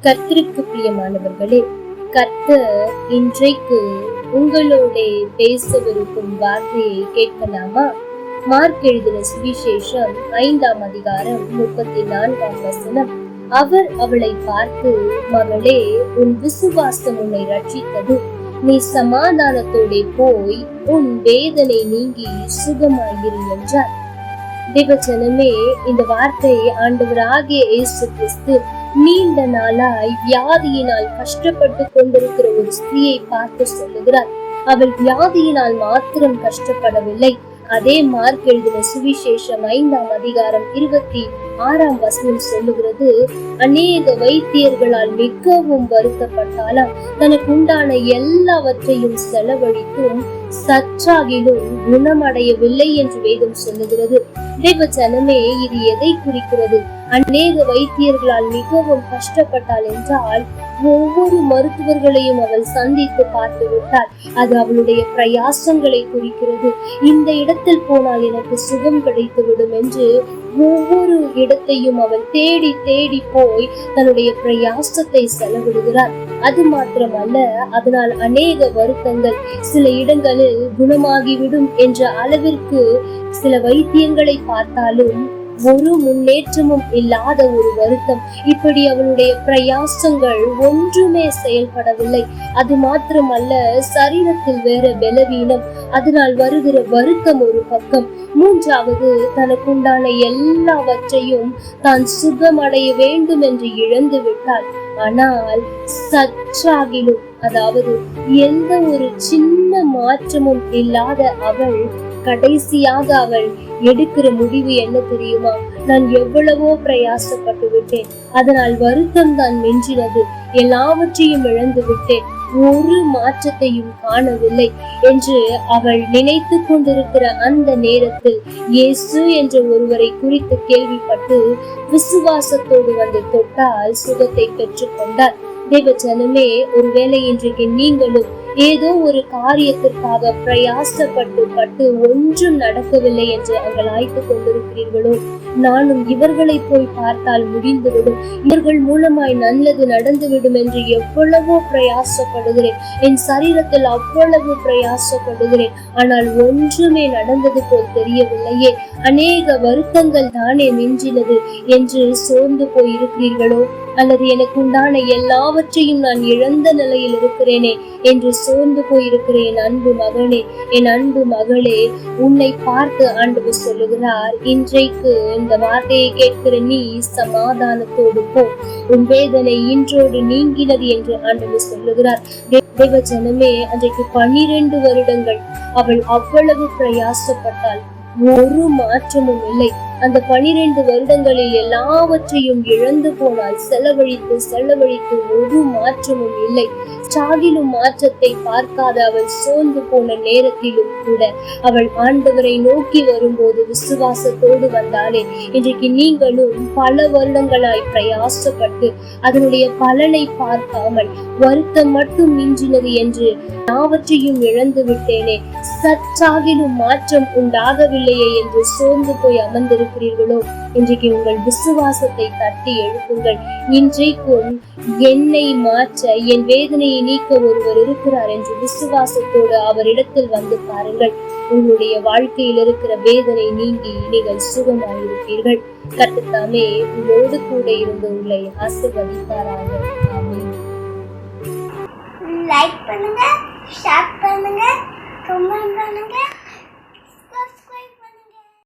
கர்த்தருக்கு பிரியமானவர்களே, கர்த்தர் இன்றைக்கு உங்களோட பேசவிருக்கும் வார்த்தையை கேட்கலாமா? மார்க் எழுதின சுவிசேஷம் 5ஆம் அதிகாரம் 34ஆம் வசனம். அவர் அவளை பார்த்து, மகளே, உன் விசுவாசம் உன்னை ரட்சித்தது, நீ சமாதானத்தோட போய் உன் வேதனை நீங்கி சுகமாயிரு என்றார். தேவஜனமே, இந்த வார்த்தையை ஆண்டவராகிய இயேசு கிறிஸ்து நீண்ட நாளாய் வியாதியினால் கஷ்டப்பட்டு கொண்டிருக்கிற ஒரு ஸ்திரியை பார்த்து சொல்லுகிறார். அவள் வியாதியினால் மாத்திரம் கஷ்டப்படவில்லை. அதே மார்க் எழுதின சுவிசேஷம் 5ஆம் அதிகாரம் 26ஆம் வசனம் சொல்லுகிறது, அநேக வைத்தியர்களால் மிகவும் வருத்தப்பட்டாலாம், தனக்கு உண்டான எல்லாவற்றையும் செலவழித்தும் சற்றாகிலும் குணமடையவில்லை என்று வேதம் சொல்லுகிறது. தேவஜனமே, இது எதை குறிக்கிறது? அநேக வைத்தியர்களால் மிகவும் கஷ்டப்பட்டாள் என்றால் ஒவ்வொரு மருத்துவர்களையும் அவள் சந்தித்து பார்த்து விட்டாள். அது அவளுடைய பிரயாசங்களை குறிக்கிறது. இந்த இடத்தில் போனால் எனக்கு சுகம் கிடைத்து விடும் என்று ஒவ்வொரு இடத்தையும் அவள் தேடி தேடி போய் தன்னுடைய பிரயாசத்தை செலவிடுகிறார். அது மாத்திரமல்ல, அதனால் அநேக வருத்தங்கள், சில இடங்களில் குணமாகிவிடும் என்ற அளவிற்கு சில வைத்தியங்களை பார்த்தாலும் ஒரு முன்னேற்றமும் இல்லாத ஒரு வருத்தம். இப்படி அவளுடைய பிரயாசங்கள் ஒன்றுமே செயல்படவில்லை. அது மாத்திரமல்ல, சரீரத்தில் வேற பலவீனம், அதனால் வருகிற வருத்தம் ஒரு பக்கம். மூன்றாவது, தனக்குண்டான எல்லாவற்றையும் தான் சுகமடைய வேண்டும் என்று இழந்து விட்டாள். ஆனால் சற்றாகிலும், அதாவது எந்த ஒரு சின்ன மாற்றமும் இல்லாத அவள் கடைசியாக அவள் எடுக்கிற முடிவு என்ன தெரியுமா? நான் எவ்வளவோ பிரயாசப்பட்டு விட்டேன், அதனால் வருத்தம் தான் மிஞ்சினது, எல்லாவற்றையும் இழந்து விட்டேன், ஒரு மாற்றத்தையும் காணவில்லை என்று அவள் நினைத்து கொண்டிருக்கிற அந்த நேரத்தில் இயேசு என்ற ஒருவரை குறித்து கேள்விப்பட்டு விசுவாசத்தோடு வந்து தொட்டால் சுகத்தை பெற்றுக் கொண்டார். தேவஜனமே, ஒருவேளை இன்றைக்கு நீங்களும் ஏதோ ஒரு காரியத்திற்காக பிரயாசப்பட்டு ஒன்றும் நடக்கவில்லை என்று அங்கலாய்த்துக் கொண்டிருக்கிறீர்களோ, நானும் இவர்களை போய் பார்த்தால் முடிந்துவிடும், இவர்கள் மூலமாய் நல்லது நடந்துவிடும் என்று எவ்வளவோ பிரயாசப்படுகிறேன், என் சரீரத்தில் அவ்வளவு பிரயாசப்படுகிறேன், ஆனால் ஒன்றுமே நடந்தது போல் தெரியவில்லையே, அநேக வருத்தங்கள் தானே மிஞ்சினது என்று சோர்ந்து போயிருக்கிறீர்களோ, அல்லது எனக்கு உண்டான எல்லாவற்றையும் நான் இழந்த நிலையில் இருக்கிறேனே என்று சோர்ந்து போயிருக்கிற என் அன்பு மகனே, என் அன்பு மகளே, உன்னை பார்த்து ஆண்டவர் சொல்லுகிறார், இன்றைக்கு இந்த வார்த்தையை கேட்கிற நீ சமாதானத்தோடு போ, உன் வேதனை இன்றோடு நீங்கினது என்று ஆண்டவர் சொல்லுகிறார். தேவஜனமே, அன்றைக்கு 12 வருடங்கள் அவள் அவ்வளவு பிரயாசப்பட்டாள், ஒரு மாற்றமும் இல்லை. அந்த 12 வருடங்களில் எல்லாவற்றையும் இழந்து போனால், செலவழித்து ஒரு மாற்றமும் இல்லை. சாகிலும் மாற்றத்தை பார்க்காத அவள் சோர்ந்து போன நேரத்திலும் கூட அவள் ஆண்டவரை நோக்கி வரும்போது விசுவாசத்தோடு வந்தாலே, இன்றைக்கு நீங்களும் பல வருடங்களாய் பிரயாசப்பட்டு அதனுடைய பலனை பார்க்காமல் வருத்தம் மட்டும் மிஞ்சினது என்று எல்லாவற்றையும் இழந்து விட்டேனே, சற்றாகிலும் மாற்றம் உண்டாகவில்லையே என்று சோர்ந்து போய் அமர்ந்திருக்கிறீர்களோ, இன்றைக்கு உங்கள் விசுவாசத்தை தட்டி எழுப்புங்கள். இன்றைக்கும் என்னை மாற்ற, என் வேதனையை நீக்க ஒருவர் இருக்கிறார் என்று விசுவாசத்தோடு அவரிடத்தில் வந்து பாருங்கள். உங்களுடைய வாழ்க்கையில் இருக்கிற வேதனை நீங்கி நீங்கள் சுகமாயிருப்பீர்கள். கர்த்தர் தாமே உங்களோடு கூட இருந்து உங்களை ஆசீர்வதிப்பாராக. ஆமென். லைக் பண்ணுங்க, ஷேர்